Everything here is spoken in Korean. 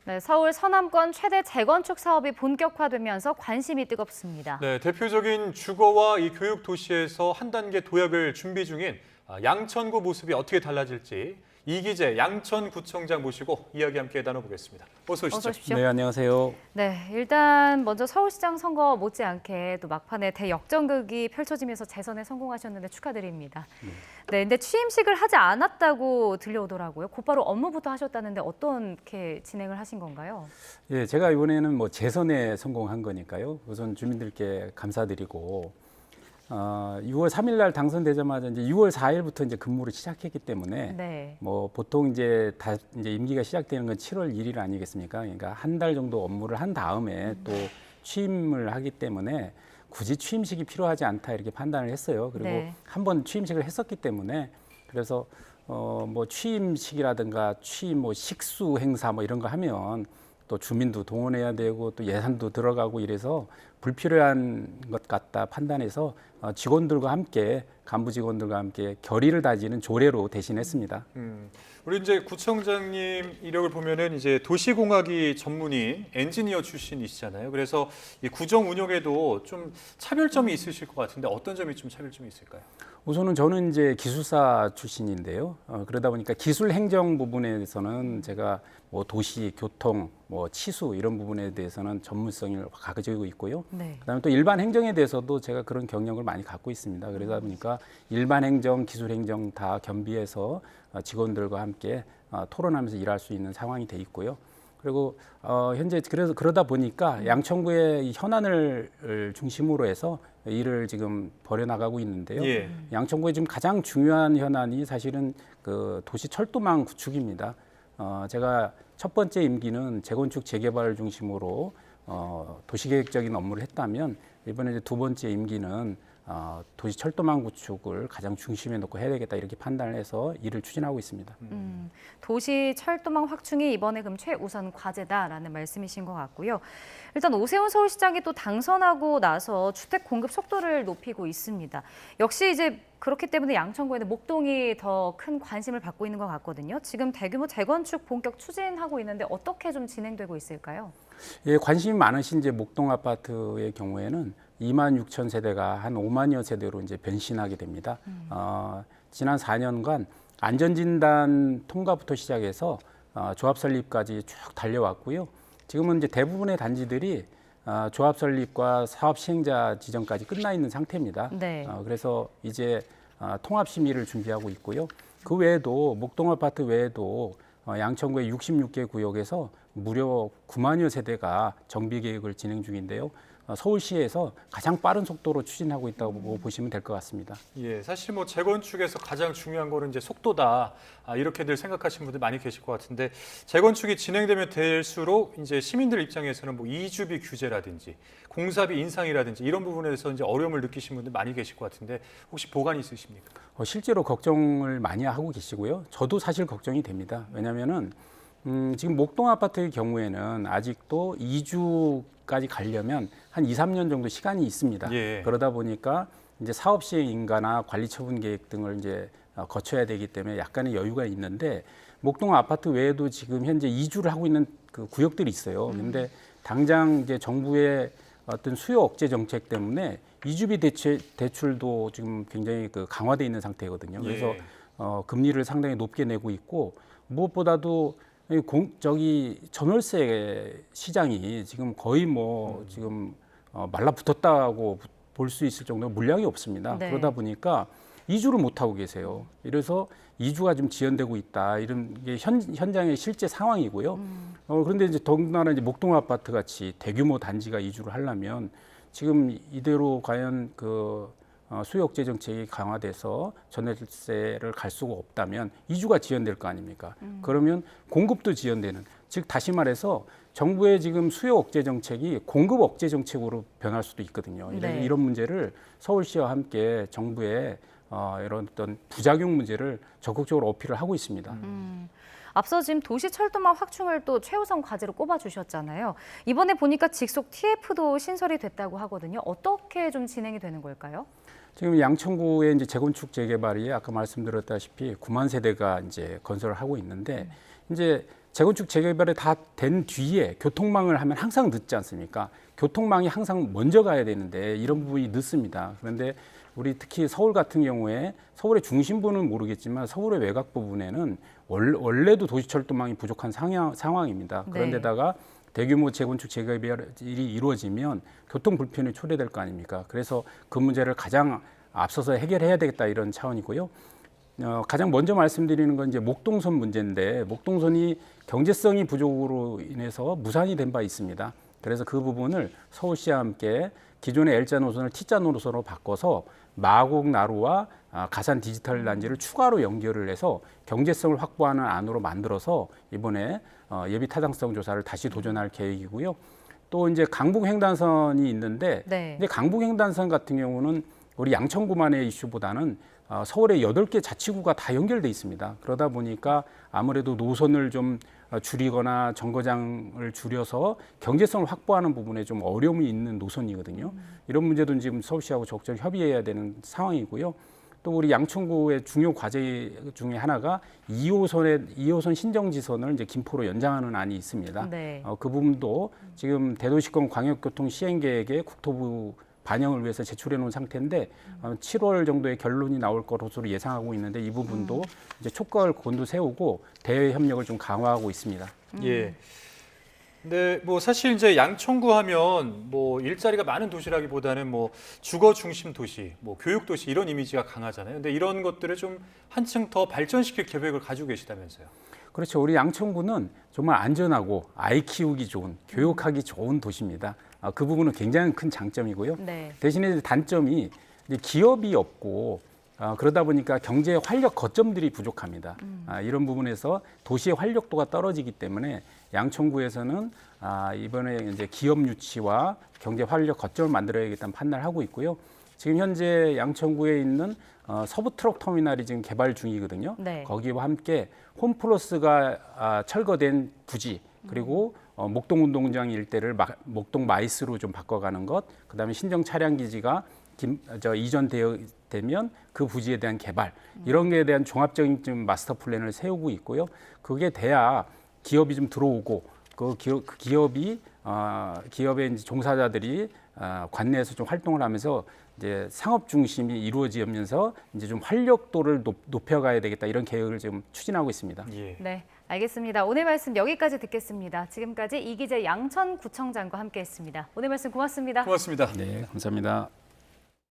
네, 서울 서남권 최대 재건축 사업이 본격화되면서 관심이 뜨겁습니다. 네, 대표적인 주거와 이 교육 도시에서 한 단계 도약을 준비 중인 양천구 모습이 어떻게 달라질지 이기재 양천구청장 모시고 이야기 함께 나눠보겠습니다. 어서 오시죠. 어서 오십시오. 네, 안녕하세요. 네, 일단 먼저 서울시장 선거 못지않게 또 막판에 대역전극이 펼쳐지면서 재선에 성공하셨는데 축하드립니다. 네, 근데 취임식을 하지 않았다고 들려오더라고요. 곧바로 업무부터 하셨다는데 어떻게 진행을 하신 건가요? 예, 제가 이번에는 뭐 재선에 성공한 거니까요. 우선 주민들께 감사드리고 6월 3일 날 당선되자마자 이제 6월 4일부터 이제 근무를 시작했기 때문에 네. 뭐 보통 이제 이제 임기가 시작되는 건 7월 1일 아니겠습니까? 그러니까 한 달 정도 업무를 한 다음에 또 취임을 하기 때문에 굳이 취임식이 필요하지 않다 이렇게 판단을 했어요. 그리고 네. 한 번 취임식을 했었기 때문에 그래서 뭐 취임식이라든가 취임 뭐 식수 행사 뭐 이런 거 하면 또 주민도 동원해야 되고 또 예산도 들어가고 이래서 불필요한 것 같다 판단해서 직원들과 함께 간부 직원들과 함께 결의를 다지는 조례로 대신했습니다. 우리 이제 구청장님 이력을 보면은 이제 도시공학이 전문의 엔지니어 출신이시잖아요. 그래서 이 구정 운영에도 좀 차별점이 있으실 것 같은데 어떤 점이 좀 차별점이 있을까요? 우선은 저는 이제 기술사 출신인데요. 그러다 보니까 기술 행정 부분에서는 제가 뭐 도시, 교통, 뭐 치수 이런 부분에 대해서는 전문성을 가지고 있고요. 네. 그다음에 또 일반 행정에 대해서도 제가 그런 경력을 많이 갖고 있습니다. 그러다 보니까 일반 행정, 기술 행정 다 겸비해서 직원들과 함께 토론하면서 일할 수 있는 상황이 돼 있고요. 그리고 현재 그래서 그러다 보니까 양천구의 이 현안을 중심으로 해서 일을 지금 벌여나가고 있는데요. 예. 양천구의 지금 가장 중요한 현안이 사실은 그 도시 철도망 구축입니다. 제가 첫 번째 임기는 재건축 재개발을 중심으로 도시계획적인 업무를 했다면 이번에 이제 두 번째 임기는 도시 철도망 구축을 가장 중심에 놓고 해야 되겠다 이렇게 판단을 해서 일을 추진하고 있습니다. 도시 철도망 확충이 이번에 그럼 최우선 과제다라는 말씀이신 것 같고요. 일단 오세훈 서울시장이 또 당선하고 나서 주택 공급 속도를 높이고 있습니다. 역시 이제 그렇기 때문에 양천구에는 목동이 더 큰 관심을 받고 있는 것 같거든요. 지금 대규모 재건축 본격 추진하고 있는데 어떻게 좀 진행되고 있을까요? 예, 관심이 많으신 이제 목동 아파트의 경우에는 2만 6천 세대가 한 5만여 세대로 이제 변신하게 됩니다. 지난 4년간 안전진단 통과부터 시작해서 조합 설립까지 쭉 달려왔고요. 지금은 이제 대부분의 단지들이 조합 설립과 사업 시행자 지정까지 끝나 있는 상태입니다. 네. 그래서 이제 통합 심의를 준비하고 있고요. 그 외에도 목동 아파트 외에도 양천구의 66개 구역에서 무려 9만여 세대가 정비 계획을 진행 중인데요. 서울시에서 가장 빠른 속도로 추진하고 있다고 보시면 될 것 같습니다. 예, 사실 뭐 재건축에서 가장 중요한 거는 이제 속도다. 이렇게들 생각하시는 분들 많이 계실 것 같은데 재건축이 진행되면 될수록 이제 시민들 입장에서는 뭐 이주비 규제라든지 공사비 인상이라든지 이런 부분에서 이제 어려움을 느끼시는 분들 많이 계실 것 같은데 혹시 보관이 있으십니까? 실제로 걱정을 많이 하고 계시고요. 저도 사실 걱정이 됩니다. 왜냐하면은 지금 목동 아파트의 경우에는 아직도 이주까지 가려면 한 2, 3년 정도 시간이 있습니다. 예. 그러다 보니까 이제 사업 시행 인가나 관리 처분 계획 등을 이제 거쳐야 되기 때문에 약간의 여유가 있는데 목동 아파트 외에도 지금 현재 이주를 하고 있는 그 구역들이 있어요. 그런데 당장 이제 정부의 어떤 수요 억제 정책 때문에 이주비 대출도 지금 굉장히 그 강화돼 있는 상태거든요. 그래서 예. 금리를 상당히 높게 내고 있고 무엇보다도 저기 전월세 시장이 지금 거의 뭐 지금 말라붙었다고 볼 수 있을 정도로 물량이 없습니다. 네. 그러다 보니까 이주를 못 하고 계세요. 이래서 이주가 좀 지연되고 있다. 이런 게 현장의 실제 상황이고요. 그런데 이제 더군다나 이제 목동 아파트 같이 대규모 단지가 이주를 하려면 지금 이대로 과연 그 수요 억제 정책이 강화돼서 전월세를 갈 수가 없다면 이주가 지연될 거 아닙니까? 그러면 공급도 지연되는, 즉 다시 말해서 정부의 지금 수요 억제 정책이 공급 억제 정책으로 변할 수도 있거든요. 네. 이런 문제를 서울시와 함께 정부의 이런 어떤 부작용 문제를 적극적으로 어필을 하고 있습니다. 앞서 지금 도시 철도망 확충을 또 최우선 과제로 꼽아주셨잖아요. 이번에 보니까 직속 TF도 신설이 됐다고 하거든요. 어떻게 좀 진행이 되는 걸까요? 지금 양천구의 이제 재건축 재개발이 아까 말씀드렸다시피 9만 세대가 이제 건설을 하고 있는데 이제 재건축 재개발이 다 된 뒤에 교통망을 하면 항상 늦지 않습니까? 교통망이 항상 먼저 가야 되는데 이런 부분이 늦습니다. 그런데 우리 특히 서울 같은 경우에 서울의 중심부는 모르겠지만 서울의 외곽 부분에는 원래도 도시철도망이 부족한 상황입니다. 그런데다가 대규모 재건축 재개발이 이루어지면 교통 불편이 초래될 거 아닙니까? 그래서 그 문제를 가장 앞서서 해결해야 되겠다 이런 차원이고요. 가장 먼저 말씀드리는 건 이제 목동선 문제인데 목동선이 경제성이 부족으로 인해서 무산이 된 바 있습니다. 그래서 그 부분을 서울시와 함께 기존의 L자 노선을 T자 노선으로 바꿔서 마곡 나루와 가산 디지털 단지를 추가로 연결을 해서 경제성을 확보하는 안으로 만들어서 이번에 예비 타당성 조사를 다시 도전할 계획이고요. 또 이제 강북 횡단선이 있는데 이제 강북 횡단선 같은 경우는 우리 양천구만의 이슈보다는 서울의 8개 자치구가 다 연결돼 있습니다. 그러다 보니까 아무래도 노선을 좀 줄이거나 정거장을 줄여서 경제성을 확보하는 부분에 좀 어려움이 있는 노선이거든요. 이런 문제도 지금 서울시하고 적절히 협의해야 되는 상황이고요. 또 우리 양천구의 중요 과제 중에 하나가 2호선 신정지선을 이제 김포로 연장하는 안이 있습니다. 그 부분도 지금 대도시권 광역교통 시행계획에 국토부 반영을 위해서 제출해 놓은 상태인데 7월 정도에 결론이 나올 것으로 예상하고 있는데 이 부분도 이제 촉각을 곤두세우고 대외 협력을 좀 강화하고 있습니다. 예. 근데 뭐 사실 이제 양천구 하면 뭐 일자리가 많은 도시라기보다는 뭐 주거 중심 도시, 뭐 교육 도시 이런 이미지가 강하잖아요. 근데 이런 것들을 좀 한층 더 발전시킬 계획을 가지고 계시다면서요. 그렇죠. 우리 양천구는 정말 안전하고 아이 키우기 좋은, 교육하기 좋은 도시입니다. 그 부분은 굉장히 큰 장점이고요. 대신에 단점이 이제 기업이 없고 그러다 보니까 경제 활력 거점들이 부족합니다. 이런 부분에서 도시의 활력도가 떨어지기 때문에 양천구에서는 이번에 이제 기업 유치와 경제 활력 거점을 만들어야겠다는 판단을 하고 있고요. 지금 현재 양천구에 있는 서부 트럭 터미널이 지금 개발 중이거든요. 거기와 함께 홈플러스가 철거된 부지 그리고 목동 운동장 일대를 목동 마이스로 좀 바꿔가는 것, 그다음에 신정 차량 기지가 이전되면 그 부지에 대한 개발 이런 거에 대한 종합적인 좀 마스터 플랜을 세우고 있고요. 그게 돼야 기업이 좀 들어오고 그 기업의 이제 종사자들이 관내에서 좀 활동을 하면서 이제 상업 중심이 이루어지면서 이제 좀 활력도를 높여가야 되겠다 이런 계획을 지금 추진하고 있습니다. 네, 알겠습니다. 오늘 말씀 여기까지 듣겠습니다. 지금까지 이기재 양천구청장과 함께했습니다. 오늘 말씀 고맙습니다. 고맙습니다. 네, 감사합니다.